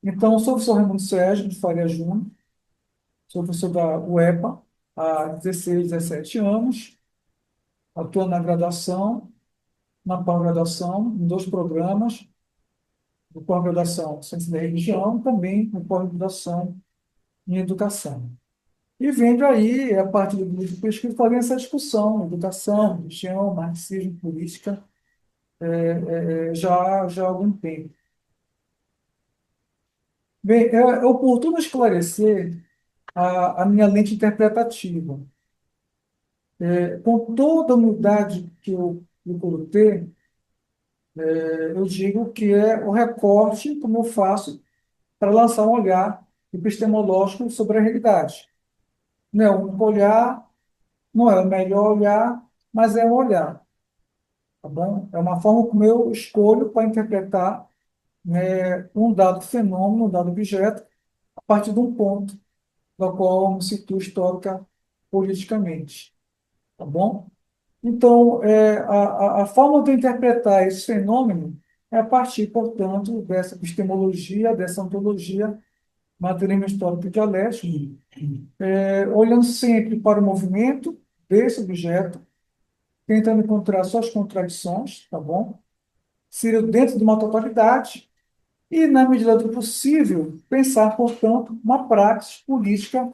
Então, sou o professor Raimundo Sérgio de Faria Júnior, sou professor da UEPA há 16, 17 anos, atuo na graduação, na pós-graduação, em dois programas, de pós-graduação Ciência da Religião, também com pós-graduação em Educação. E vendo aí, a partir do grupo de pesquisa, fazendo essa discussão, educação, religião, marxismo, política, já há algum tempo. Bem, é oportuno esclarecer a minha lente interpretativa. Com toda a humildade que eu procuro ter, eu digo que é o recorte como eu faço para lançar um olhar epistemológico sobre a realidade. Não é um olhar, não é o melhor olhar, mas é um olhar, tá bom? É uma forma como eu escolho para interpretar, um dado fenômeno, um dado objeto, a partir de um ponto do qual eu me situo histórica politicamente, tá bom? Então, a forma de interpretar esse fenômeno é a partir, portanto, dessa epistemologia, dessa ontologia, materialismo histórico e dialético, olhando sempre para o movimento desse objeto, tentando encontrar suas contradições, tá bom? Seria dentro de uma totalidade e, na medida do possível, pensar, portanto, uma prática política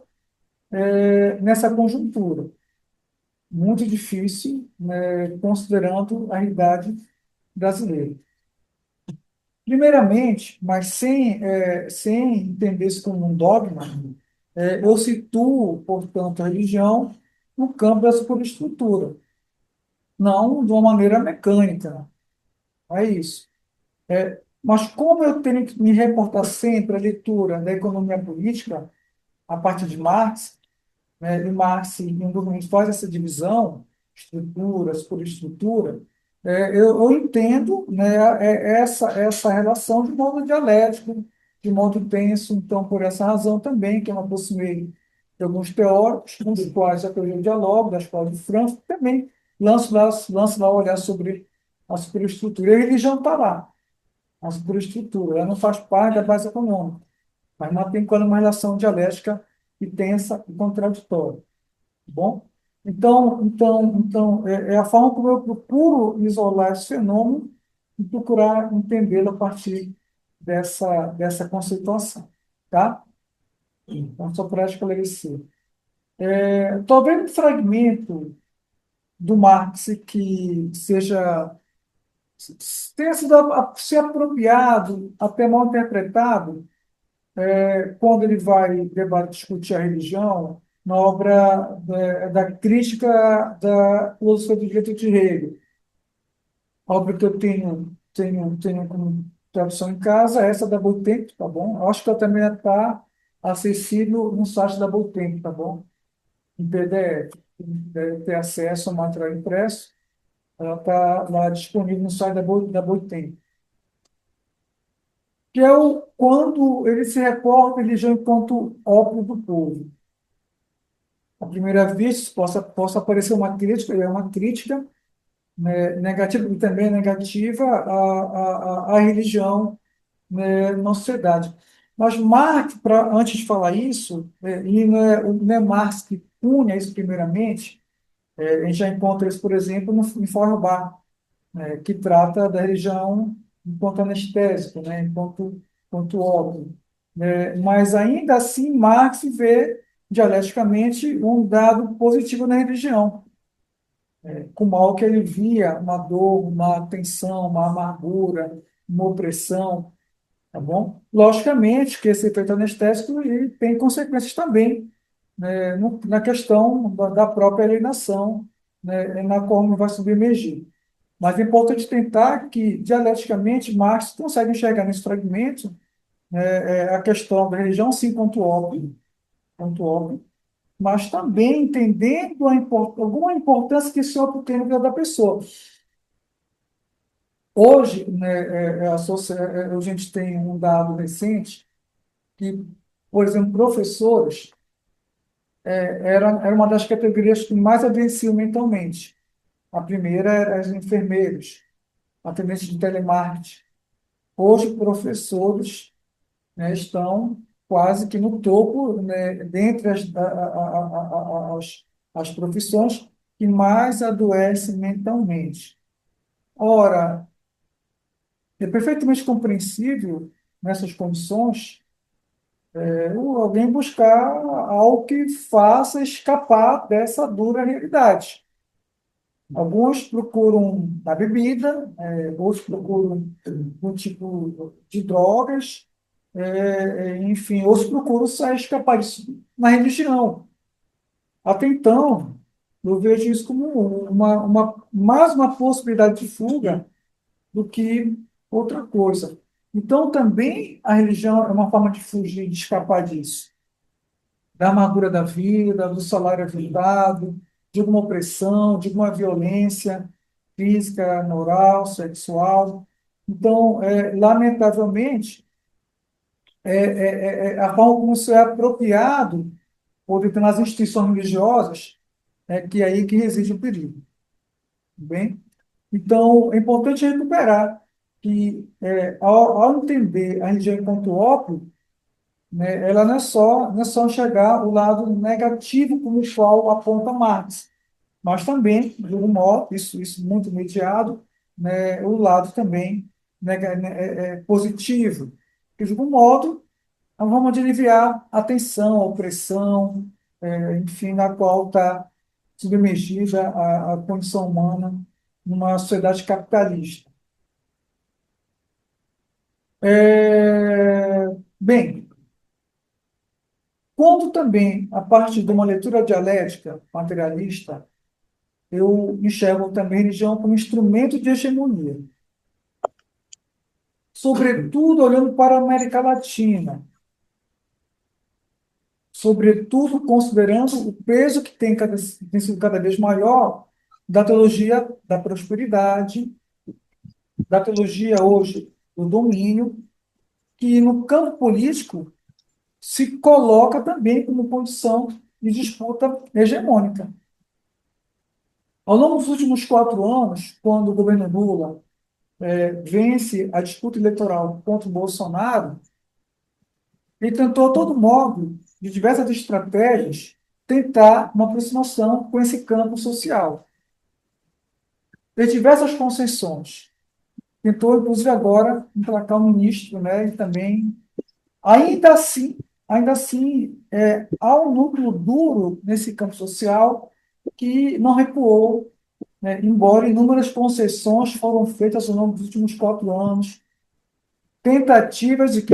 nessa conjuntura. Muito difícil, né, considerando a realidade brasileira. Primeiramente, mas sem entender isso como um dogma, eu situo, portanto, a religião no campo da superestrutura, não de uma maneira mecânica. É isso. Mas como eu tenho que me reportar sempre à leitura da economia política, a partir de Marx, né, e Marx, em um documento, faz essa divisão, estrutura, superestrutura, eu entendo, né, essa relação de modo dialético, de modo tenso. Então, por essa razão também, que eu me aproximei de alguns teóricos, com os quais já teoria do diálogo, da escola de Frankfurt, também lanço lá olhar sobre a superestrutura. E a religião está lá, a superestrutura, ela não faz parte da base econômica, mas mantém quando uma relação dialética e tensa e contraditória. Bom, então é a forma como eu procuro isolar esse fenômeno e procurar entendê-lo a partir dessa conceituação, tá? Então, só para esclarecer. Talvez um fragmento do Marx que tenha sido se apropriado, até mal interpretado, quando ele vai discutir a religião, na obra da crítica da filosofia do direito de Hegel. A obra que eu tenho como tradução em casa é essa da Boitempo, tá bom? Eu acho que ela também está acessível no site da Boitempo, tá bom? Em PDF. Deve ter acesso ao material impresso. Ela está lá disponível no site da Boitempo. Que é quando ele se reporta a religião enquanto ópio do povo. À primeira vista, possa parecer uma crítica, é uma crítica, né, negativa, e também negativa à religião, né, na sociedade. Mas Marx, antes de falar isso, e não é Marx que punha isso primeiramente, a gente já encontra isso, por exemplo, no, em Feuerbach, que trata da religião enquanto anestésico, né, enquanto óbvio. Mas ainda assim, Marx vê dialeticamente um dado positivo na religião, como algo que ele via uma dor, uma tensão, uma amargura, uma opressão, tá bom? Logicamente que esse efeito anestésico ele tem consequências também, né, na questão da própria alienação, né, na qual não vai submergir. Mas é importante tentar que, dialeticamente, Marx consegue enxergar nesse fragmento, a questão da religião, sim, ponto óbvio, mas também entendendo alguma importância que esse outro tem na vida da pessoa. Hoje, né, a gente tem um dado recente que, por exemplo, professores era uma das categorias que mais adoeciam mentalmente. A primeira era os enfermeiros, atendentes de telemarketing. Hoje, professores né, estão quase que no topo, né, dentre as profissões que mais adoecem mentalmente. Ora, é perfeitamente compreensível, nessas condições, alguém buscar algo que faça escapar dessa dura realidade. Alguns procuram a bebida, outros procuram um tipo de drogas, enfim, outros procuram sair, escapar disso na religião. Até então, eu vejo isso como mais uma possibilidade de fuga do que outra coisa. Então, também a religião é uma forma de fugir, de escapar disso, da amargura da vida, do salário aviltado, de alguma opressão, de alguma violência física, moral, sexual. Então, lamentavelmente, a forma como isso é apropriado por determinadas instituições religiosas, que é aí que reside o perigo. Bem? Então, é importante recuperar que, ao entender a religião enquanto ópio, né, ela não é só enxergar o lado negativo como o qual aponta Marx, mas também, de algum modo, isso muito mediado, né, o lado também positivo, que, de algum modo, é uma forma de aliviar a tensão, a opressão, enfim, na qual está submergida a condição humana numa sociedade capitalista. Bem, quando também, a partir de uma leitura dialética materialista, eu enxergo também a religião como instrumento de hegemonia, sobretudo olhando para a América Latina, sobretudo considerando o peso que tem sido cada vez maior da teologia da prosperidade, da teologia hoje do domínio, que no campo político se coloca também como condição de disputa hegemônica. Ao longo dos últimos 4 anos, quando o governo Lula vence a disputa eleitoral contra o Bolsonaro, ele tentou, a todo modo, de diversas estratégias, tentar uma aproximação com esse campo social. Fez diversas concessões. Tentou, inclusive, agora emplacar um ministro, né, e também, ainda assim, há um núcleo duro nesse campo social que não recuou, né, embora inúmeras concessões foram feitas ao longo dos últimos 4 anos, tentativas de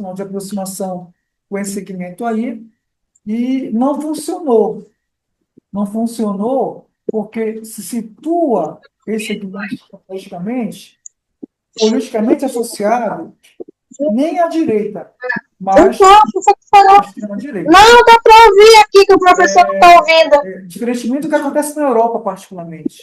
não, de aproximação com esse segmento aí, e não funcionou. Não funcionou porque se situa esse segmento politicamente associado nem à direita, mas Então, você que falou. à extrema-direita. Não, dá para ouvir aqui que o professor não está ouvindo. Diferentemente do que acontece na Europa, particularmente.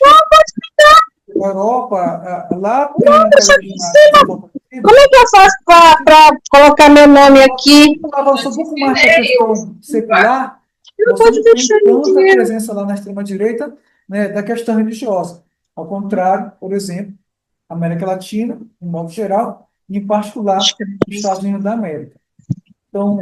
Na Europa, lá tem Eu sou aquelas de dinastia cima. Como é que eu faço para colocar meu nome aqui? avançou um pouco mais para a questão secular, Eu não você pode não tem deixar em tanta dinheiro. presença lá na extrema-direita, né, da questão religiosa. Ao contrário, por exemplo, América Latina, em modo geral, e em particular, os Estados Unidos da América. Então,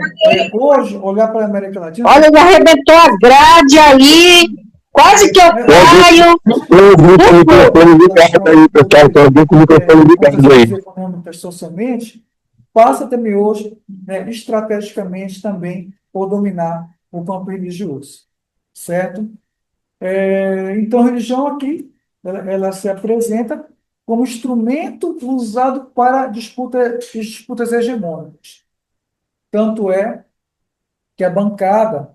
hoje, olhar para a América Latina, Olha, ele arrebentou a grade ali. Quase que eu caio. O microfone ligado aí, pessoal. Só vi com o microfone ligado condições aí. econômicas socialmente, passa também hoje, né, estrategicamente também, por dominar o campo religioso, certo? Então, a religião aqui, ela se apresenta como instrumento usado para disputas hegemônicas. Tanto é que a bancada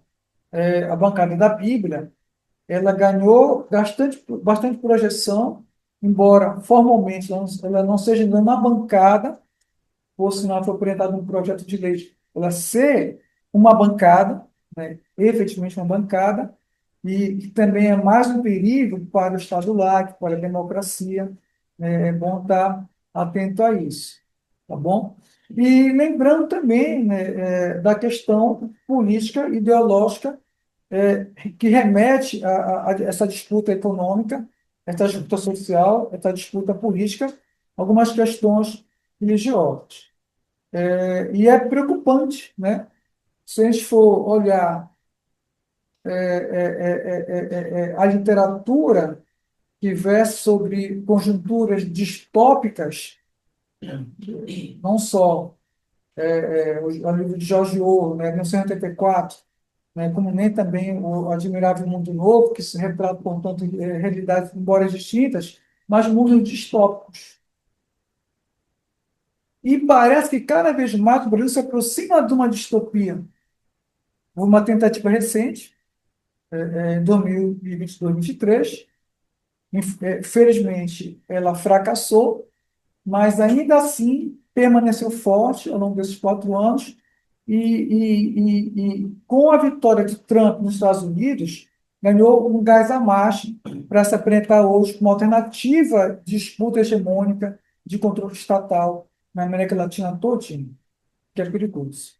da Bíblia, ela ganhou bastante projeção, embora formalmente ela não seja uma bancada, por sinal foi apresentado um projeto de lei, ela ser uma bancada, né, efetivamente uma bancada, e também é mais um perigo para o Estado laico, para a democracia, né, é bom estar atento a isso, tá bom? E lembrando também, né, da questão política ideológica, é, que remete a essa disputa econômica, essa disputa social, essa disputa política, algumas questões religiosas. E é preocupante, né? Se a gente for olhar a literatura que versa sobre conjunturas distópicas, não só o livro de George Orwell, né, 1984, né, como nem também o Admirável Mundo Novo, que se retrata, portanto, realidades, embora distintas, mas mundos distópicos. E parece que cada vez mais o Brasil se aproxima de uma distopia. Houve uma tentativa recente, em 2022, 2023. Felizmente, ela fracassou, mas ainda assim permaneceu forte ao longo desses 4 anos. E com a vitória de Trump nos Estados Unidos, ganhou um gás a mais para se apresentar hoje como alternativa de disputa hegemônica de controle estatal na América Latina todinha, que é perigoso.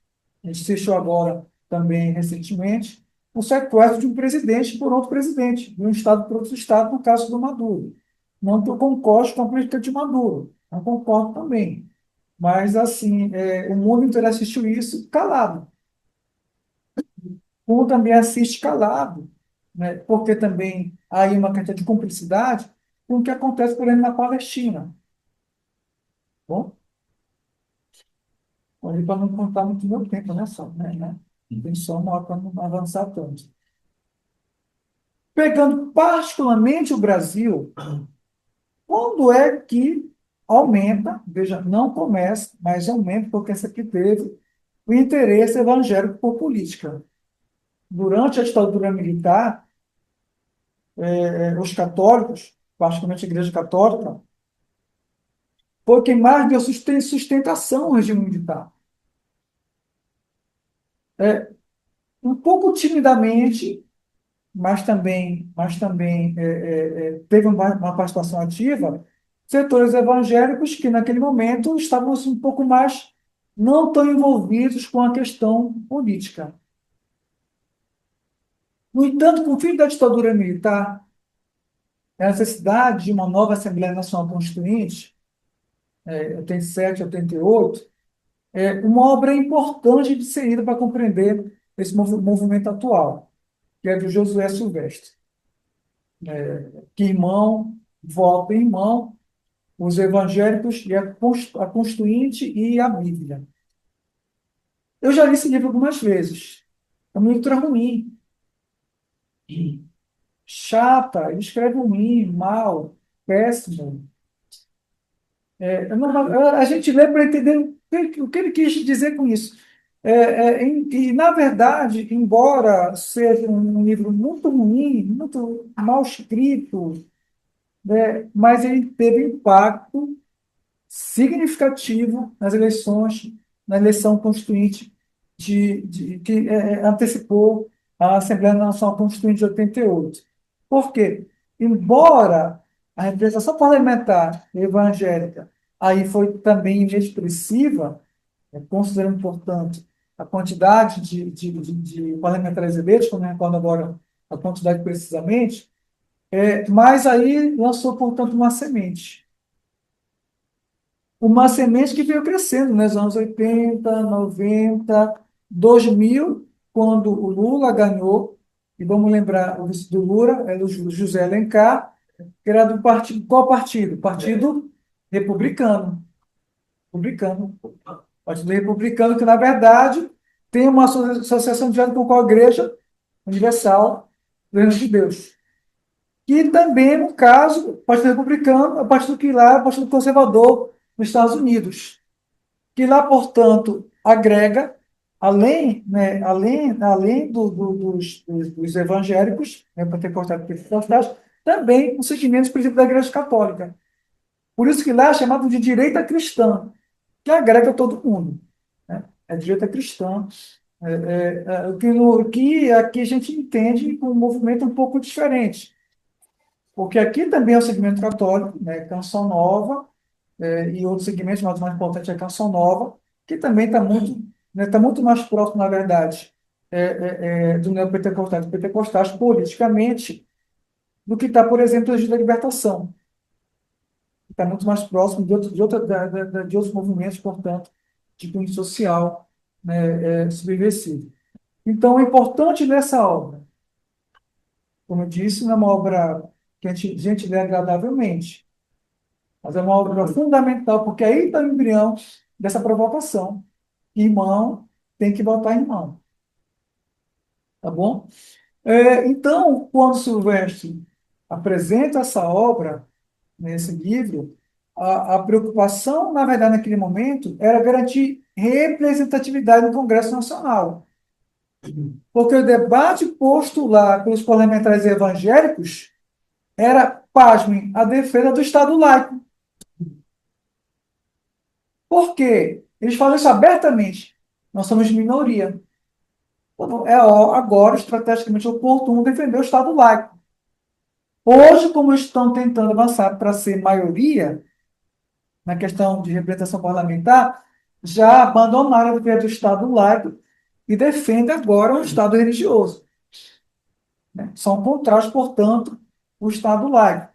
A gente assistiu agora, também recentemente, o sequestro de um presidente por outro presidente, de um Estado por outro Estado, no caso do Maduro. Não que eu concorde com a política de Maduro, não concordo também. Mas, assim, o mundo inteiro assistiu isso calado. Como também assiste calado, né? Porque também há aí uma questão de cumplicidade com o que acontece, por exemplo, na Palestina. Bom, para não contar muito meu tempo, né? Só, né? Tem só uma hora para não avançar tanto. Pegando particularmente o Brasil, quando é que aumenta, veja, não começa, mas aumenta, porque essa aqui teve o interesse evangélico por política. Durante a ditadura militar, os católicos, particularmente a Igreja Católica, foi quem mais deu sustentação ao regime militar. Um pouco timidamente, mas também teve uma participação ativa, setores evangélicos que, naquele momento, estavam assim, um pouco mais não tão envolvidos com a questão política. No entanto, com o fim da ditadura militar, a necessidade de uma nova Assembleia Nacional Constituinte, 87, 88, uma obra importante de ser lida para compreender esse movimento atual, que é do Josué Silvestre, que irmão, volta em mão, os evangélicos e a Constituinte e a Bíblia. Eu já li esse livro algumas vezes. É uma leitura ruim, chata, ele escreve ruim, mal, péssimo. A gente lê para entender o que ele quis dizer com isso. E, na verdade, embora seja um livro muito ruim, muito mal escrito, né, mas ele teve impacto significativo nas eleições, na eleição constituinte que antecipou a Assembleia Nacional Constituinte de 88. Por quê? Embora a representação parlamentar evangélica aí foi também inexpressiva, considerando, portanto, a quantidade de parlamentares eleitos, não me recordo agora a quantidade precisamente, mas aí lançou, portanto, uma semente que veio crescendo, né, nos anos 80, 90, 2000, quando o Lula ganhou, e vamos lembrar, o vice do Lula era o José Alencar, que era do partido, qual partido? Partido Republicano. Republicano. Partido Republicano, que, na verdade, tem uma associação direta com a Igreja Universal do Reino de Deus. Que também, no caso, o Partido Republicano é o partido que lá é o Partido Conservador nos Estados Unidos, que lá, portanto, agrega, além dos evangélicos, né, pentecostais e pentecostais, também os sentimentos, por exemplo, da Igreja Católica. Por isso que lá é chamado de direita cristã, que agrega todo mundo. Né? É direita cristã, o que aqui a gente entende com um movimento um pouco diferente. Porque aqui também é o segmento católico, né, Canção Nova, e outros segmentos, mas o mais importante é a Canção Nova, que também está muito, né, tá muito mais próximo, na verdade, do neopentecostais, dos pentecostais, politicamente, do que está, por exemplo, a da libertação. Está muito mais próximo de outros movimentos, portanto. de cunho social, né, subversivo. Então, é importante nessa obra, como eu disse, não é uma obra que a gente lê agradavelmente, mas é uma obra fundamental, porque aí está o embrião dessa provocação. Irmão tem que botar irmão, tá bom? Então, quando Silvestre apresenta essa obra, nesse livro, a preocupação, na verdade, naquele momento, era garantir representatividade no Congresso Nacional. Porque o debate posto lá pelos parlamentares evangélicos era, pasmem, a defesa do Estado laico. Por quê? Eles falam isso abertamente. Nós somos minoria. Agora, estrategicamente oportuno, defender o Estado laico. Hoje, como estão tentando avançar para ser maioria, na questão de representação parlamentar, já abandonaram a ideia do Estado laico e defendem agora um Estado religioso. Né? São contrários, portanto, o Estado laico.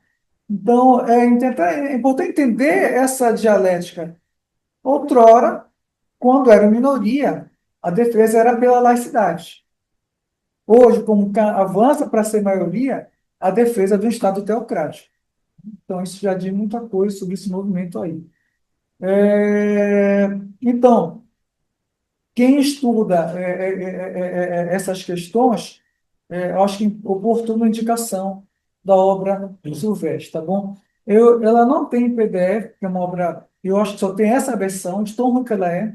Então, é importante entender essa dialética. Outrora, quando era minoria, a defesa era pela laicidade. Hoje, como avança para ser maioria, a defesa do Estado teocrático. Então, isso já diz muita coisa sobre esse movimento aí. Então, quem estuda essas questões, eu acho que é oportuna a indicação da obra do Silvestre, tá bom? Ela não tem PDF, que é uma obra, eu acho que só tem essa versão, de tão ruim que ela é,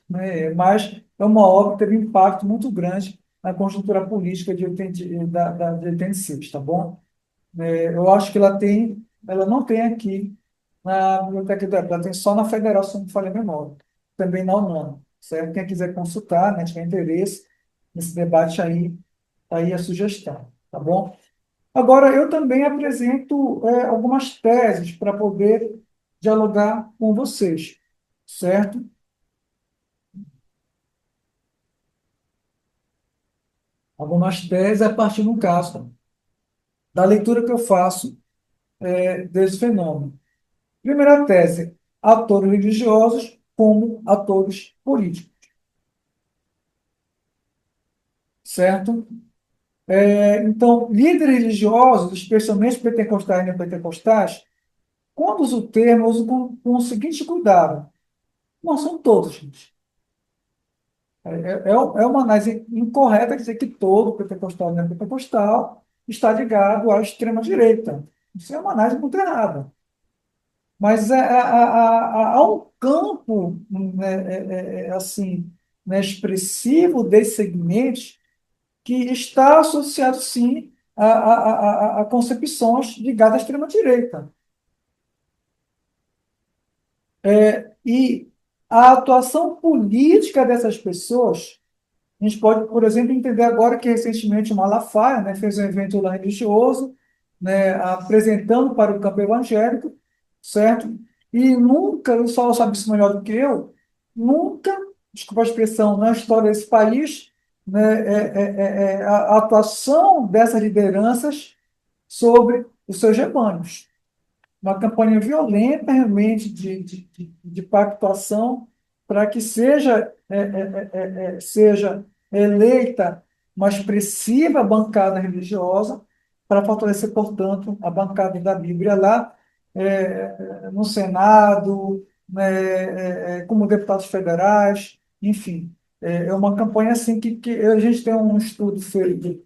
né? Mas é uma obra que teve um impacto muito grande na conjuntura política de 86, tá bom? Eu acho que ela não tem aqui na Biblioteca do ela tem só na Federal, se não me falha a memória. Também na UNAM, certo? Quem quiser consultar, né, tiver interesse nesse debate aí, tá aí a sugestão, tá bom? Agora, eu também apresento algumas teses para poder dialogar com vocês, certo? Algumas teses a partir, no caso, da leitura que eu faço desse fenômeno. Primeira tese, atores religiosos como atores políticos, certo? Então, líderes religiosos, especialmente pentecostais e neopentecostais, quando usam o termo, usam com o seguinte cuidado. Não são todos, gente. É uma análise incorreta dizer que todo pentecostal e neopentecostal está ligado à extrema-direita. Isso é uma análise muito errada. Mas há um campo, né, assim, né, expressivo desses segmentos que está associado, sim, a concepções ligadas à extrema-direita. E a atuação política dessas pessoas, a gente pode, por exemplo, entender agora que recentemente o Malafaia, né, fez um evento lá religioso, né, apresentando para o campo evangélico, certo? E nunca, o Saulo sabe isso melhor do que eu, nunca, desculpa a expressão, na história desse país, né, a atuação dessas lideranças sobre os seus rebanhos. Uma campanha violenta, realmente, de pactuação para que seja eleita uma expressiva bancada religiosa para fortalecer, portanto, a bancada da Bíblia lá no Senado, né, como deputados federais, enfim. É uma campanha assim que a gente tem um estudo feito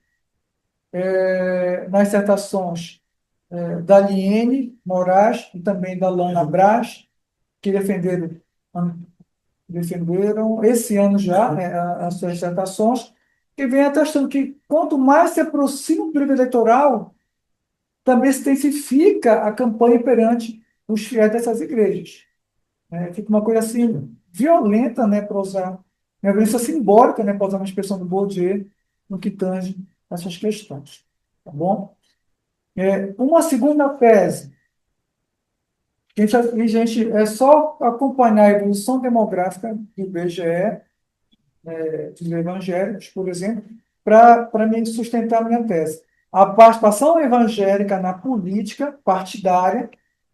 nas dissertações da Liene Moraes e também da Lana Brás, que defenderam esse ano já, né, as suas dissertações, que vem atestando que quanto mais se aproxima o período eleitoral, também se intensifica a campanha perante os fiéis dessas igrejas. Fica uma coisa assim violenta, né, para usar, uma violência simbólica, né, para usar uma expressão do Bourdieu, no que tange essas questões. Tá bom? Uma segunda tese. Gente, é só acompanhar a evolução demográfica do IBGE, dos evangélicos, por exemplo, para me sustentar a minha tese. A participação evangélica na política partidária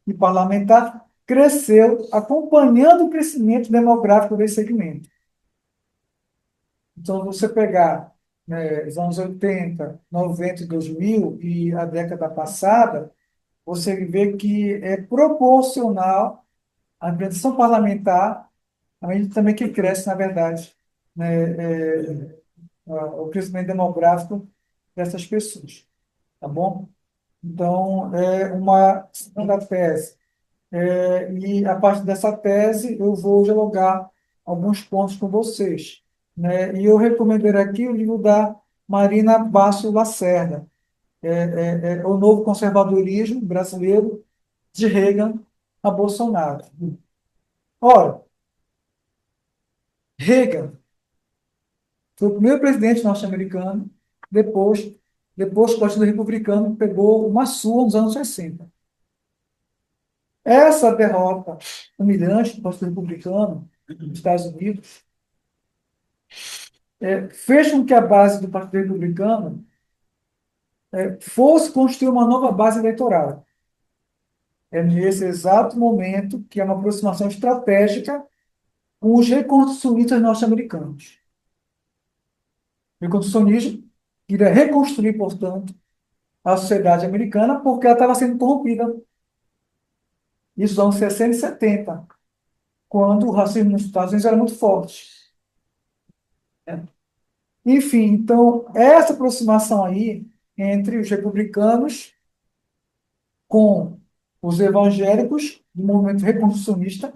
e parlamentar cresceu acompanhando o crescimento demográfico desse segmento. Então, você pegar, né, os anos 80, 90 e 2000 e a década passada, você vê que é proporcional à representação parlamentar, à medida também que cresce, na verdade, né, o crescimento demográfico dessas pessoas, tá bom? Então, é uma segunda tese. E a partir dessa tese, eu vou dialogar alguns pontos com vocês, né? E eu recomendaria aqui o livro da Marina Basso Lacerda, O Novo Conservadorismo Brasileiro, de Reagan a Bolsonaro. Ora, Reagan foi o primeiro presidente norte-americano, depois, depois o Partido Republicano pegou uma surra nos anos 60. Essa derrota humilhante do Partido Republicano nos Estados Unidos fez com que a base do Partido Republicano fosse construir uma nova base eleitoral. É nesse exato momento que é uma aproximação estratégica com os reconstrucionistas norte-americanos. O reconstrucionismo queria reconstruir, portanto, a sociedade americana porque ela estava sendo corrompida. Isso nos anos 60 e 70, quando o racismo nos Estados Unidos era muito forte. Enfim, então, essa aproximação aí entre os republicanos com os evangélicos do movimento reconstrucionista,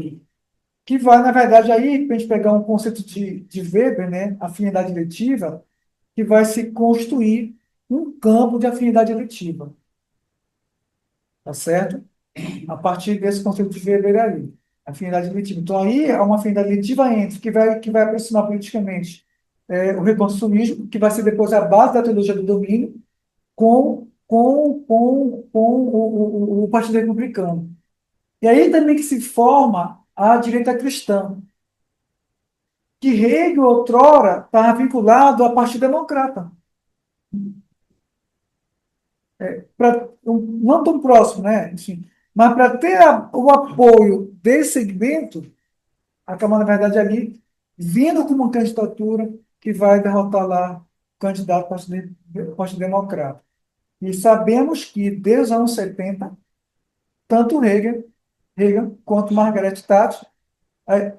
que vai, na verdade, aí, para a gente pegar um conceito de Weber, né, afinidade eletiva, que vai se construir um campo de afinidade eletiva, tá certo? A partir desse conceito de Weber aí, afinidade eletiva. Então, aí há uma afinidade eletiva entre, que vai aproximar politicamente o reconstrucionismo, que vai ser depois a base da teologia do domínio, com o Partido Republicano. E aí também que se forma a direita cristã, que Hegel, outrora, estava vinculado ao Partido Democrata. Não tão próximo, né? Enfim, mas para ter o apoio desse segmento, acaba, na verdade, ali, vindo com uma candidatura que vai derrotar lá o candidato do Partido Democrata. E sabemos que, desde os anos 70, tanto Reagan quanto Margaret Thatcher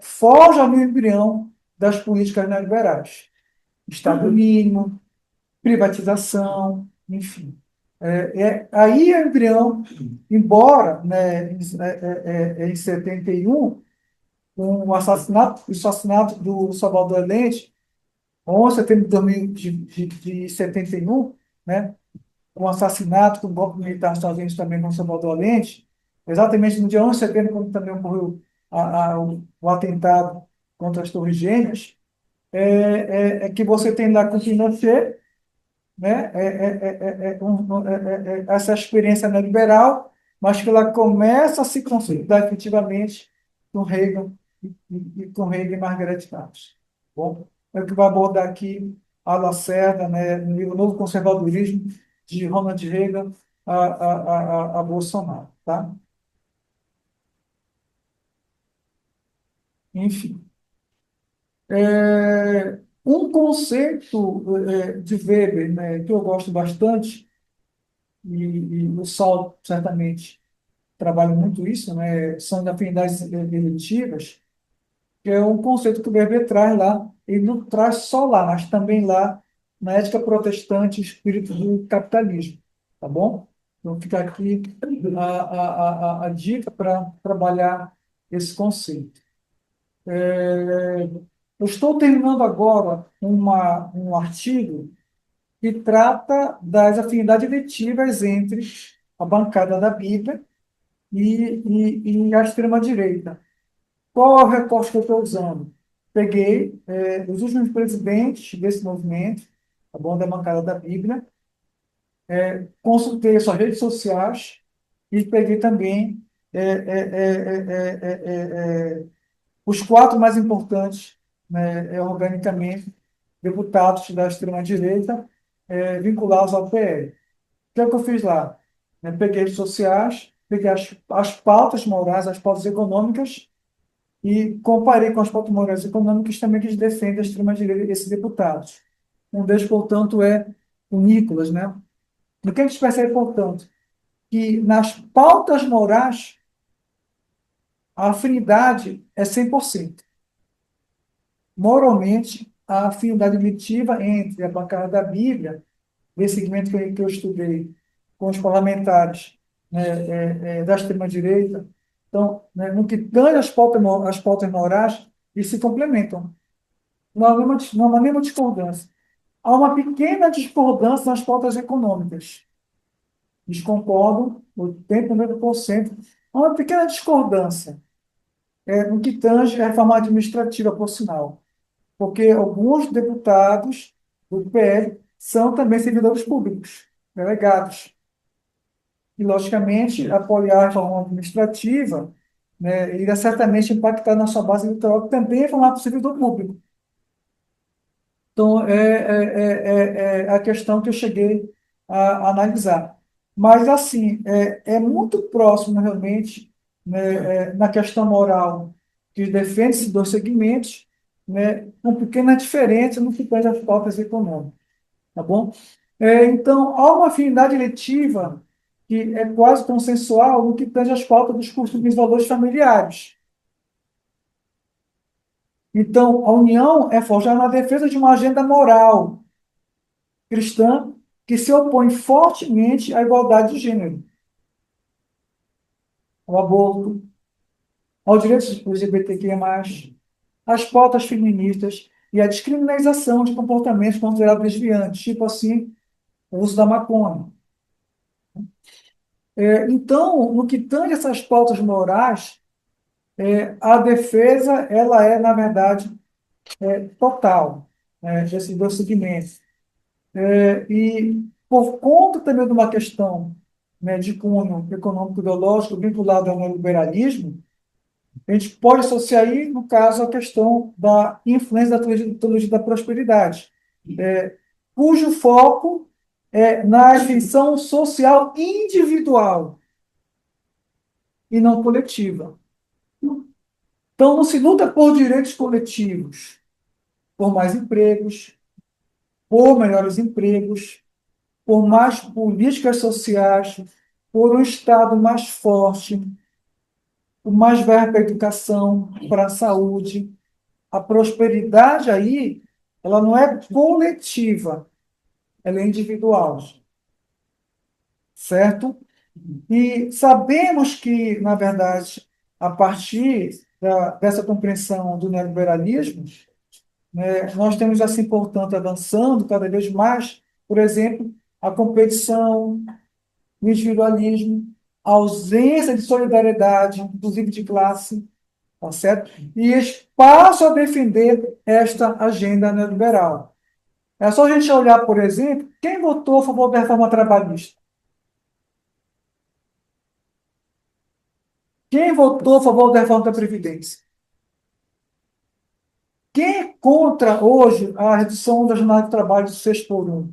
forjam no embrião das políticas neoliberais. Estado mínimo, privatização, enfim. Aí é o embrião, embora, né, em 71, com o assassinato do Salvador Allende, 11 de setembro de, 2000 de 71, né, com o assassinato, com o golpe militar dos Estados Unidos também com o Salvador Allende, exatamente no dia 11 de setembro, quando também ocorreu o atentado contra as Torres Gêmeas, que você tem lá com o Pinochet, né? Essa experiência neoliberal, mas que ela começa a se consolidar efetivamente com Reagan com Reagan e Margaret Thatcher. Bom, é o que vai abordar aqui a Lacerda, né, no livro Novo Conservadorismo, de Ronald Reagan a Bolsonaro. Tá? Enfim. Um conceito de Weber, né, que eu gosto bastante, e o Saulo certamente trabalha muito isso, né, são de afinidades eletivas, que é um conceito que o Weber traz lá, ele não traz só lá, mas também lá na Ética Protestante, Espírito do Capitalismo, tá bom? Então fica aqui a dica para trabalhar esse conceito. Eu estou terminando agora um artigo que trata das afinidades eletivas entre a bancada da Bíblia e a extrema-direita. Qual é o recorte que eu estou usando? Peguei os últimos presidentes desse movimento, tá bom, da bancada da Bíblia, consultei suas redes sociais e peguei também os quatro mais importantes, né, organicamente, deputados da extrema-direita vinculados ao PL. O que é que eu fiz lá? Peguei redes sociais peguei as pautas morais, as pautas econômicas, e comparei com as pautas morais e econômicas também que defendem a extrema-direita, esses deputados. Um deles, portanto, é o Nicolas, né? O que a gente percebe, portanto? Que nas pautas morais, a afinidade é 100%. Moralmente, a afinidade objetiva entre a bancada da Bíblia, desse segmento que eu estudei, com os parlamentares, né, da extrema-direita, então, né, no que tange as pautas morais, eles se complementam. Não há nenhuma discordância. Há uma pequena discordância nas pautas econômicas. Eles concordam 80, 90%. Há uma pequena discordância no que tange a reforma administrativa, por sinal, porque alguns deputados do PL são também servidores públicos, delegados. E, logicamente, apoiar a reforma administrativa, né, irá certamente impactar na sua base eleitoral, que também é formada por servidor público. Então, é a questão que eu cheguei a analisar. Mas, assim, é muito próximo, realmente, né, na questão moral, que defende esses dois segmentos, né, com pequena diferença no que tange às pautas econômicas. Tá bom? Então, há uma afinidade eletiva que é quase consensual no que tange às pautas dos costumes e valores familiares. Então, a união é forjada na defesa de uma agenda moral cristã que se opõe fortemente à igualdade de gênero, ao aborto, aos direitos LGBTQIA+, às pautas feministas e à descriminalização de comportamentos considerados desviantes, tipo assim, o uso da maconha. Então, no que tange essas pautas morais, a defesa ela é, na verdade, total, né, desses dois segmentos. E por conta também de uma questão, né, de cunho econômico-ideológico vinculado ao neoliberalismo, a gente pode associar aí, no caso, a questão da influência da teologia da prosperidade, cujo foco é na ascensão social individual e não coletiva. Então, não se luta por direitos coletivos, por mais empregos, por melhores empregos, por mais políticas sociais, por um Estado mais forte, por mais verba para a educação, para a saúde. A prosperidade aí, ela não é coletiva, ela é individual, certo? E sabemos que, na verdade, a partir dessa compreensão do neoliberalismo, né, nós temos, assim, portanto, avançando cada vez mais, por exemplo, a competição, o individualismo, a ausência de solidariedade, inclusive de classe, tá certo? E espaço a defender esta agenda neoliberal. É só a gente olhar, por exemplo, quem votou a favor da reforma trabalhista? Quem votou a favor da reforma da Previdência? Quem é contra hoje a redução da jornada de trabalho de 6 por 1?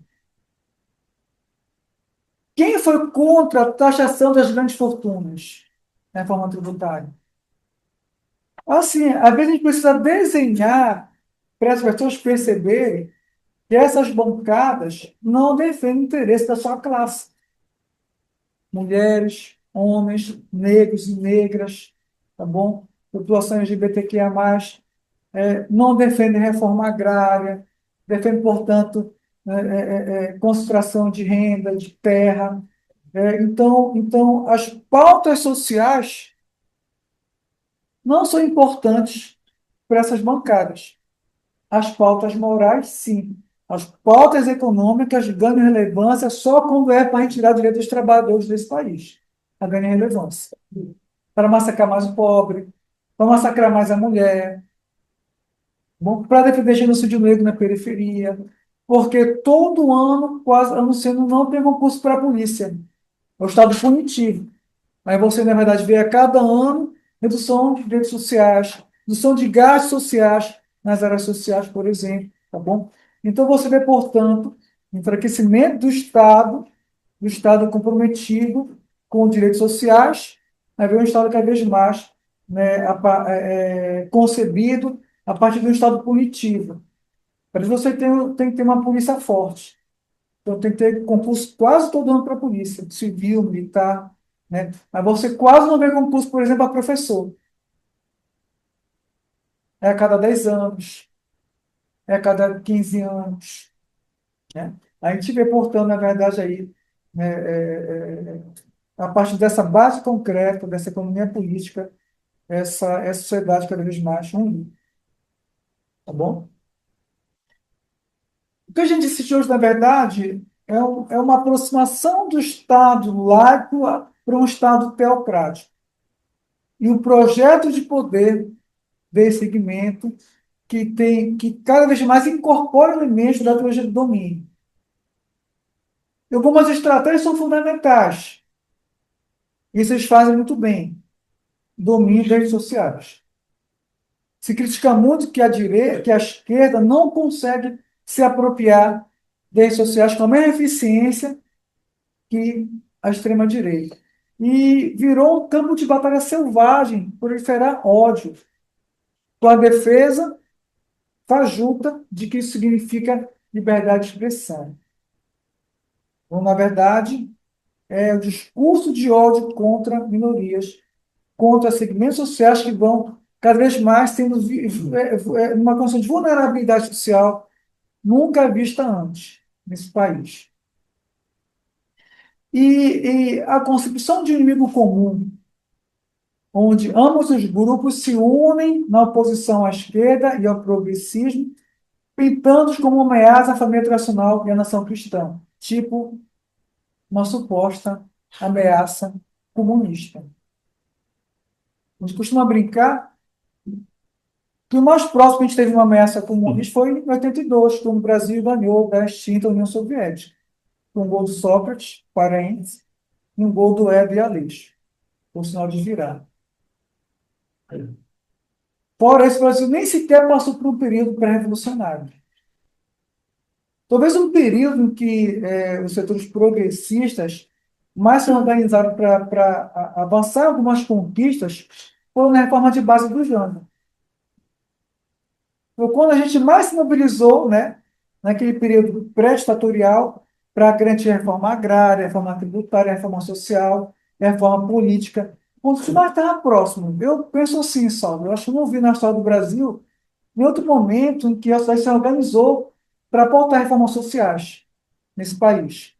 Quem foi contra a taxação das grandes fortunas na reforma tributária? Assim, às vezes a gente precisa desenhar para as pessoas perceberem que essas bancadas não defendem o interesse da sua classe. Mulheres, homens, negros e negras, tá bom? População LGBTQIA+, não defendem reforma agrária, defendem, portanto, concentração de renda, de terra. Então, as pautas sociais não são importantes para essas bancadas. As pautas morais, sim. As pautas econômicas ganham relevância só quando é para retirar direitos dos trabalhadores desse país. A ganhar relevância. Para massacrar mais o pobre, para massacrar mais a mulher, bom, para defender genocídio negro na periferia, porque todo ano, quase anunciando, não tem concurso para a polícia. É o estado punitivo. Aí você, na verdade, vê a cada ano redução de direitos sociais, redução de gastos sociais nas áreas sociais, por exemplo, tá bom? Então você vê, portanto, enfraquecimento do Estado comprometido com direitos sociais, né, ver um Estado cada vez mais, né, concebido a partir de um Estado punitivo. Para isso você tem que ter uma polícia forte. Então tem que ter concurso quase todo ano para a polícia, civil, militar, né? Mas você quase não vê concurso, por exemplo, para professor. É a cada 10 anos, é a cada 15 anos, né? A gente vê, portanto, na verdade, aí, né, a partir dessa base concreta, dessa economia política, essa sociedade cada vez mais unida, tá bom? O que a gente assiste hoje, na verdade, é uma aproximação do Estado laico para um Estado teocrático. E o projeto de poder desse segmento que cada vez mais incorpora elementos da teologia do domínio. E algumas estratégias são fundamentais. Isso eles fazem muito bem. Domínio das redes sociais. Se critica muito que a direita, que a esquerda não consegue se apropriar das redes sociais com a mesma eficiência que a extrema-direita. E virou um campo de batalha selvagem, proliferar ódio, com a defesa fajuta de que isso significa liberdade de expressão. Então, na verdade, é o discurso de ódio contra minorias, contra segmentos sociais que vão cada vez mais tendo uma condição de vulnerabilidade social nunca vista antes nesse país. E a concepção de inimigo comum, onde ambos os grupos se unem na oposição à esquerda e ao progressismo, pintando-os como uma ameaça à família tradicional e à nação cristã, tipo uma suposta ameaça comunista. A gente costuma brincar que o mais próximo que a gente teve uma ameaça comunista foi em 82, quando o Brasil ganhou da extinta União Soviética, com um gol do Sócrates, paraense, e um gol do Hebe Aleixo, por sinal de virar. Fora isso, o Brasil nem sequer passou por um período pré-revolucionário. Talvez um período em que os setores progressistas mais se organizaram para avançar algumas conquistas foi na reforma de base do Jânio. Foi quando a gente mais se mobilizou, né, naquele período pré-ditatorial para garantir a reforma agrária, reforma tributária, reforma social, reforma política. Quando se mais estava próximo, eu penso assim, Saulo, eu acho que não vi na história do Brasil em outro momento em que a sociedade se organizou para pautar reformas sociais nesse país.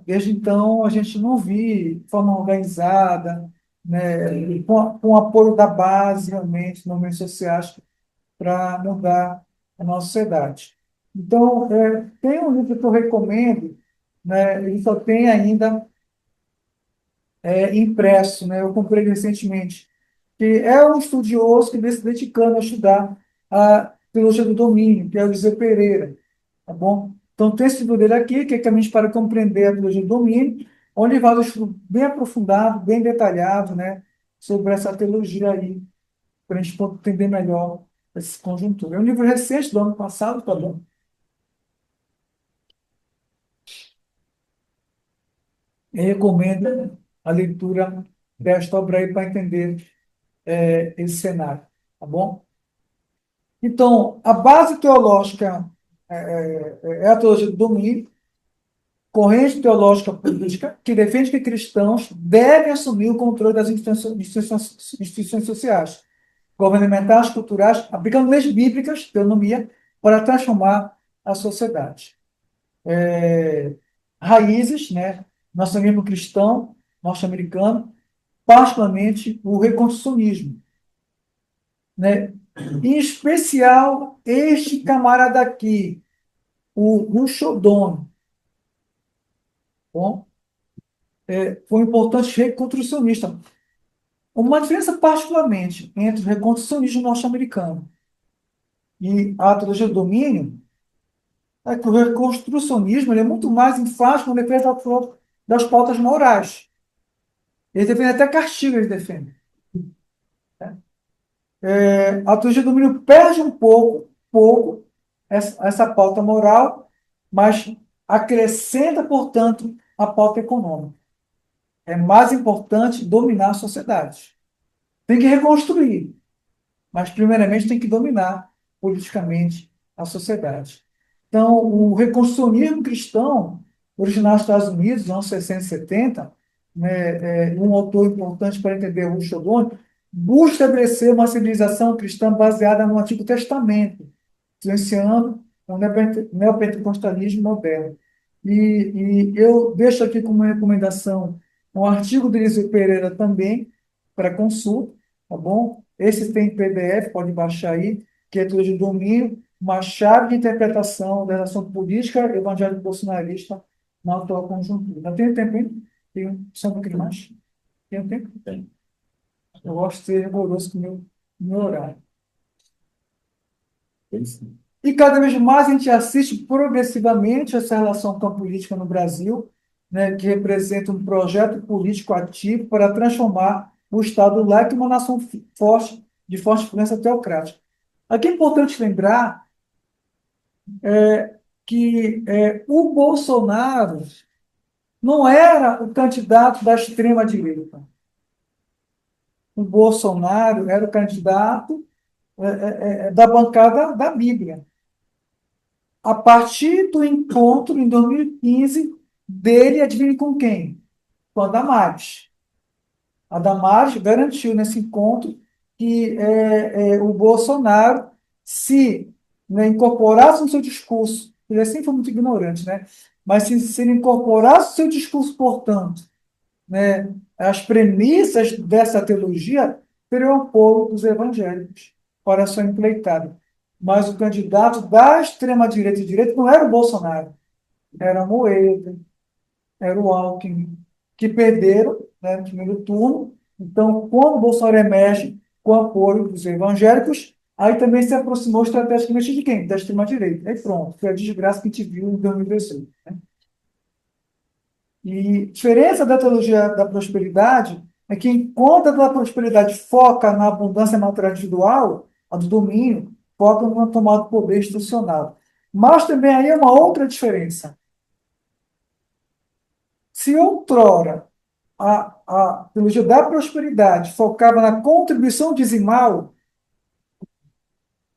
Desde então, a gente não vi de forma organizada, né, com o apoio da base, realmente, movimentos sociais, para mudar a nossa sociedade. Então, tem um livro que eu recomendo, né, ele só tem ainda impresso, né, eu comprei recentemente, que é um estudioso que vem se dedicando a estudar a teologia do domínio, que é o José Pereira, tá bom? Então, tem esse livro dele aqui, que é Caminhos para Compreender a Teologia do Domínio, onde ele faz um estudo bem aprofundado, bem detalhado, né, sobre essa teologia aí, para a gente poder entender melhor essa conjuntura. É um livro recente, do ano passado, tá bom? Eu recomendo a leitura desta obra aí para entender esse cenário, tá bom? Então, a base teológica é a teologia do domínio, corrente teológica política que defende que cristãos devem assumir o controle das instituições sociais, governamentais, culturais, aplicando leis bíblicas, teonomia, para transformar a sociedade. Raízes, né, nacionalismo cristão norte-americano, particularmente o reconstrucionismo, né? Em especial este camarada aqui, o Ruchodon, bom, foi um importante reconstrucionista. Uma diferença particularmente entre o reconstrucionismo norte-americano e a teologia do domínio é que o reconstrucionismo ele é muito mais enfático na defesa das pautas morais. Eles defendem até castigo, eles defendem. A teologia do domínio perde um pouco essa pauta moral, mas acrescenta, portanto, a pauta econômica. é mais importante dominar a sociedade. Tem que reconstruir, mas primeiramente tem que dominar politicamente a sociedade. Então, o reconstrucionismo cristão, original nos Estados Unidos, nos anos 60 e 70, né, um autor importante para entender o Chodon, busca estabelecer uma civilização cristã baseada no Antigo Testamento, influenciando o neopentecostalismo moderno. E eu deixo aqui como recomendação um artigo do Elísio Pereira também, para consulta, tá bom? Esse tem PDF, pode baixar aí, que é de domínio, uma chave de interpretação da relação política evangélica bolsonarista na atual conjuntura. Não tenho tempo, hein? Tenho só um pouquinho mais? Tenho tempo? Tenho. Eu gosto de ser rigoroso com o meu horário. E cada vez mais a gente assiste progressivamente essa relação tão política no Brasil, né, que representa um projeto político ativo para transformar o Estado laico em uma nação forte, de forte influência teocrática. Aqui é importante lembrar que o Bolsonaro não era o candidato da extrema-direita. O Bolsonaro era o candidato da bancada da Bíblia. A partir do encontro, em 2015, dele, adivinhe com quem? Com a Damares. A Damares garantiu nesse encontro que o Bolsonaro se, né, incorporasse no seu discurso, ele sempre foi muito ignorante, né? Mas se ele incorporasse no seu discurso, portanto, né, as premissas dessa teologia, teriam apoio dos evangélicos para a sua empreitada. Mas o candidato da extrema-direita e direita não era o Bolsonaro, era a Moeda, era o Alckmin, que perderam, né, no primeiro turno. Então, quando o Bolsonaro emerge com o apoio dos evangélicos, aí também se aproximou estrategicamente de quem? Da extrema-direita. Aí pronto, foi a desgraça que a gente viu em 2018. Né? E a diferença da teologia da prosperidade é que, enquanto a da prosperidade foca na abundância material individual, a do domínio foca na tomada do poder institucional. Mas também aí é uma outra diferença. Se outrora a teologia da prosperidade focava na contribuição dizimal,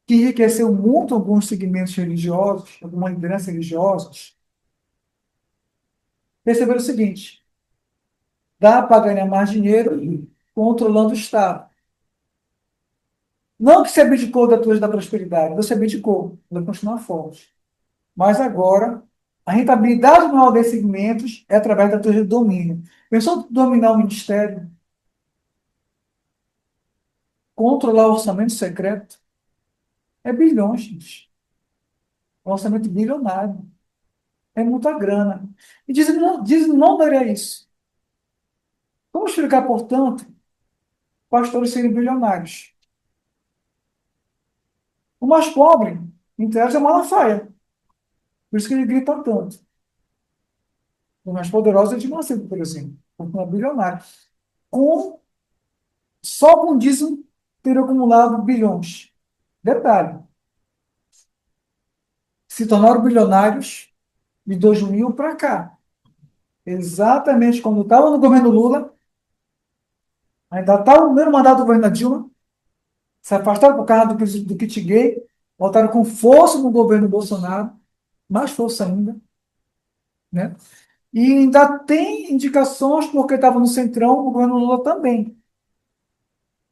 que enriqueceu muito alguns segmentos religiosos, algumas lideranças religiosas, perceberam o seguinte: dá para ganhar mais dinheiro controlando o Estado. Não que se abdicou da teologia da prosperidade, não se abdicou, vai continuar forte. Mas agora, a rentabilidade maior desses segmentos é através da teologia do domínio. Pensou em dominar o ministério? Controlar o orçamento secreto? É bilhões, gente. É um orçamento bilionário. É muita grana. E dizem não daria isso. Como explicar, portanto, pastores serem bilionários? O mais pobre, entre elas, é Malafaia. Por isso que ele grita tanto. O mais poderoso é de Macedo, por exemplo, porque é bilionário. Com, só com dízimo ter acumulado bilhões. Detalhe, se tornaram bilionários de 2000 para cá. Exatamente quando estava no governo Lula, ainda estava no primeiro mandato do governo da Dilma, se afastaram por causa do kit gay, voltaram com força no governo Bolsonaro, mais força ainda, né? E ainda tem indicações, porque estava no Centrão, o governo Lula também.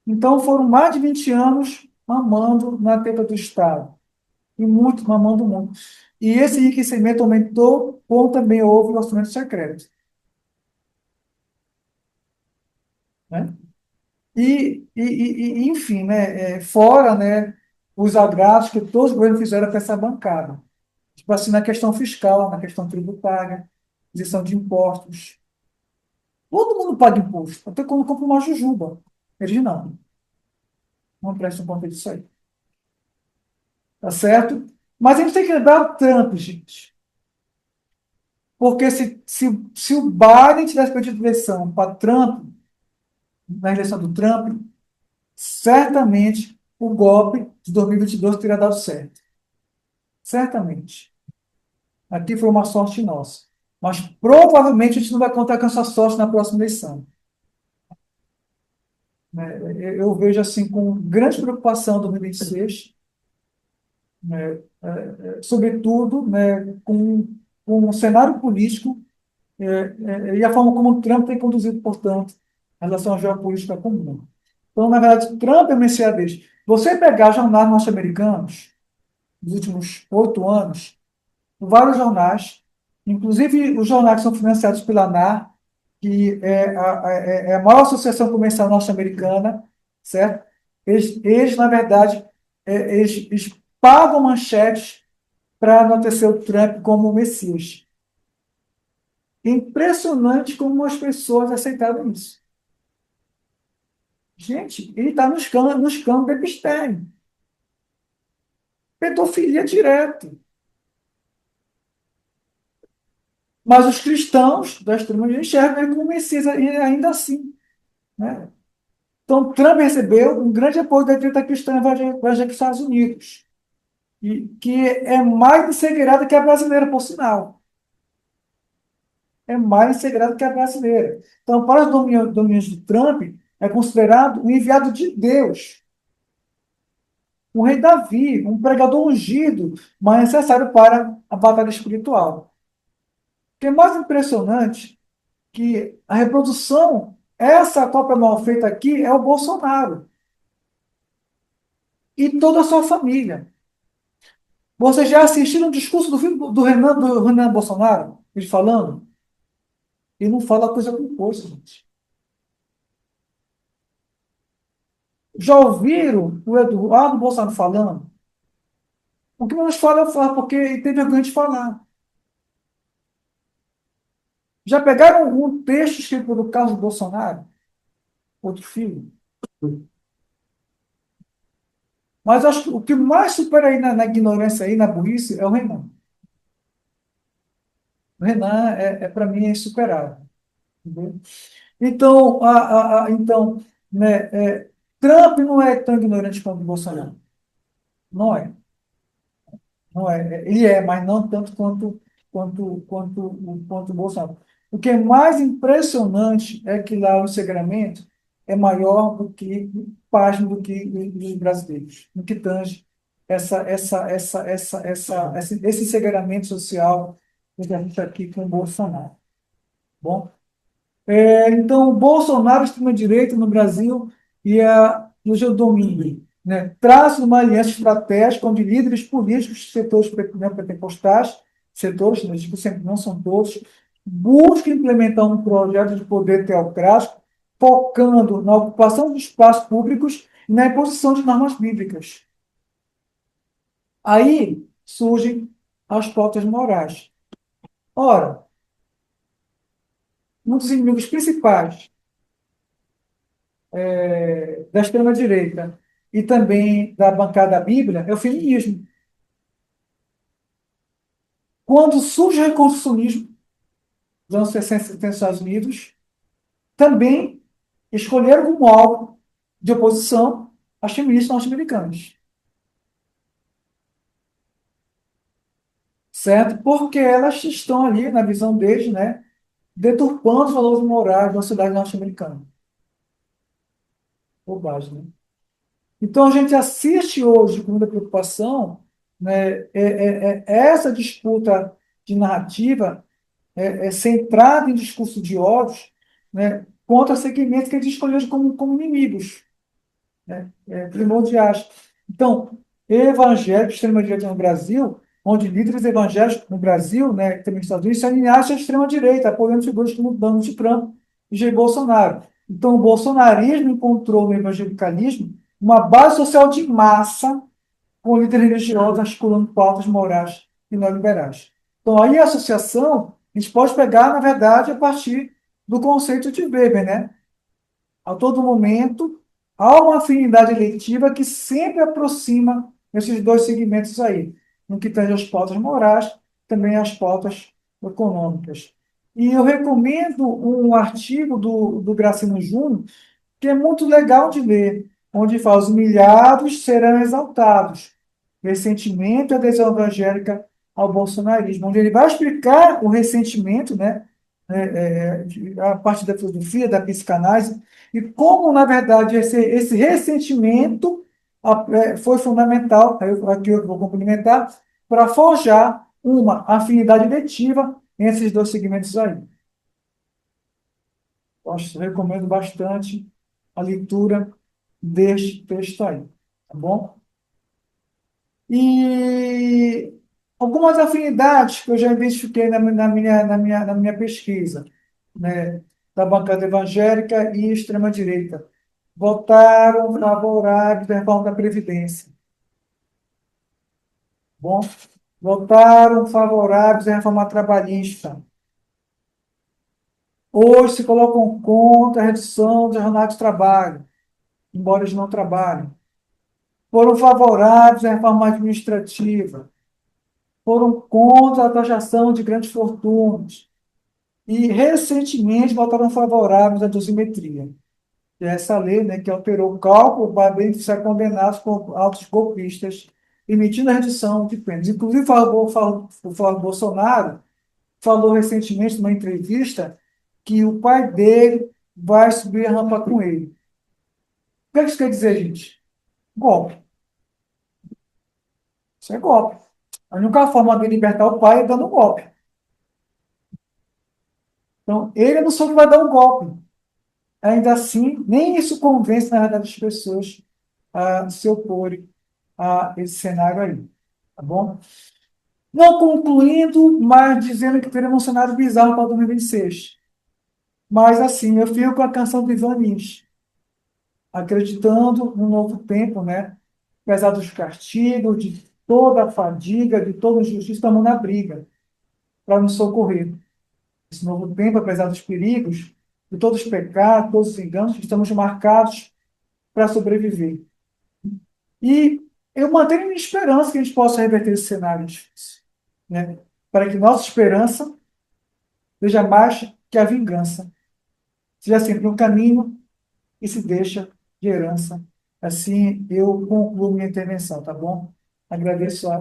Então foram mais de 20 anos mamando na teta do Estado. E muito, mamando muito. E esse enriquecimento aumentou, como também houve o orçamento secreto. Né? Enfim, né, fora, né, os agrados que todos os governos fizeram para essa bancada. Tipo assim, na questão fiscal, na questão tributária, isenção de impostos. Todo mundo paga imposto, até quando compra uma jujuba. Eles não. Não prestam conta disso aí. Tá certo? Mas a gente tem que lembrar o Trump, gente. Porque se o Biden tivesse pedido eleição para Trump, na eleição do Trump, certamente o golpe de 2022 teria dado certo. Certamente. Aqui foi uma sorte nossa. Mas provavelmente a gente não vai contar com essa sorte na próxima eleição. Né? Eu vejo assim com grande preocupação 2026, né? Sobretudo, né, com o cenário político e a forma como o Trump tem conduzido, portanto, a relação à geopolítica comum. Então, na verdade, Trump é o messias deles. Você pegar jornais norte-americanos dos últimos 8 anos, vários jornais, inclusive os jornais que são financiados pela ANAR, que é a maior associação comercial norte-americana, certo? Eles, na verdade, eles pagam manchetes para enaltecer o Trump como o Messias. Impressionante como as pessoas aceitaram isso. Gente, ele está nos campos de Epstein. Pedofilia direto. Mas os cristãos da extrema-direita enxergam ele como Messias ainda assim. Né? Então, Trump recebeu um grande apoio da direita cristã evangélica dos Estados Unidos, e que é mais ensegueirada que a brasileira, por sinal. É mais ensegueirada que a brasileira. Então, para os domínios de Trump, é considerado um enviado de Deus, um rei Davi, um pregador ungido, mas necessário para a batalha espiritual. O que é mais impressionante que a reprodução, essa cópia mal feita aqui, é o Bolsonaro e toda a sua família. Vocês já assistiram o discurso do Renan Bolsonaro? Ele falando? Ele não fala coisa com força, gente. Já ouviram o Eduardo Bolsonaro falando? O que menos fala, fala porque ele tem vergonha de falar. Já pegaram um texto escrito pelo Carlos Bolsonaro, outro filho? Mas acho que o que mais supera aí na ignorância, aí, na burrice, é o Renan. O Renan, para mim, é insuperável. Entendeu? Então, então né, Trump não é tão ignorante quanto o Bolsonaro. Não é. Não é. Ele é, mas não tanto quanto o Bolsonaro. O que é mais impressionante é que lá o segramento é maior do que, página do que os brasileiros, no que tange esse segramento social que a gente está aqui com o Bolsonaro. Bom, então, o Bolsonaro, extrema-direita no Brasil e o seu domínio, né? Traça uma aliança estratégica onde líderes políticos, setores pentecostais, setores, né, digo sempre, não são todos, buscam implementar um projeto de poder teocrático focando na ocupação de espaços públicos e na imposição de normas bíblicas. Aí surgem as pautas morais. Ora, um dos inimigos principais da extrema-direita e também da bancada bíblia é o feminismo. Quando surge o reconstrucionismo dos anos 60 nos Estados Unidos, também escolheram como alvo de oposição as feministas norte-americanas. Certo? Porque elas estão ali, na visão deles, né, deturpando os valores morais da sociedade norte-americana. Bobagem, né? Então, a gente assiste hoje com muita preocupação, né, essa disputa de narrativa centrada em discurso de ódio, né, contra segmentos que eles escolheram como inimigos, né, primordiais. Então, evangélicos, extrema-direita no Brasil, onde líderes evangélicos no Brasil, né, também nos Estados Unidos, se alinharam à extrema-direita, apoiando figuras como Donald Trump e Jair Bolsonaro. Então, o bolsonarismo encontrou no evangelicalismo uma base social de massa, com líderes religiosos articulando pautas morais e neoliberais. Então, aí a associação, a gente pode pegar, na verdade, a partir do conceito de Weber, né? A todo momento, há uma afinidade eleitiva que sempre aproxima esses dois segmentos aí, no que tange as pautas morais, também as pautas econômicas. E eu recomendo um artigo do Gracino Júnior, que é muito legal de ler, onde fala: os humilhados serão exaltados. Ressentimento e adesão evangélica ao bolsonarismo, onde ele vai explicar o ressentimento, né, a parte da filosofia, da psicanálise, e como, na verdade, esse ressentimento foi fundamental, aqui eu vou complementar, para forjar uma afinidade eletiva entre esses dois segmentos aí. Recomendo bastante a leitura deste texto aí, tá bom? E algumas afinidades que eu já identifiquei na minha pesquisa, né, da bancada evangélica e extrema-direita, votaram favoráveis à reforma da Previdência. Bom, votaram favoráveis à reforma trabalhista. Hoje se colocam contra a redução da jornada de trabalho, embora eles não trabalhem. Foram favoráveis à reforma administrativa. Foram contra a taxação de grandes fortunas. E, recentemente, votaram favoráveis à dosimetria, que é essa lei, né, que alterou o cálculo para beneficiar condenados por autos golpistas, emitindo a redução de penas. Inclusive, o Bolsonaro falou recentemente, numa entrevista, que o pai dele vai subir a rampa com ele. O que é que isso quer dizer, gente? Golpe. Isso é golpe. A única forma de libertar o pai é dando um golpe. Então, ele não só que vai dar um golpe. Ainda assim, nem isso convence, na verdade, as pessoas a se oporem a esse cenário aí. Tá bom? Não concluindo, mas dizendo que teremos um cenário bizarro para 2026. Mas, assim, eu fico com a canção do Ivan Lins, acreditando no novo tempo, né? Apesar dos castigos, de toda a fadiga, de toda a injustiça, estamos na briga para nos socorrer. Esse novo tempo, apesar dos perigos, de todos os pecados, todos os enganos, estamos marcados para sobreviver. E eu mantenho minha esperança que a gente possa reverter esse cenário difícil, né? Para que nossa esperança seja mais que a vingança, seja sempre um caminho e se deixa de herança. Assim eu concluo minha intervenção, tá bom? Agradeço a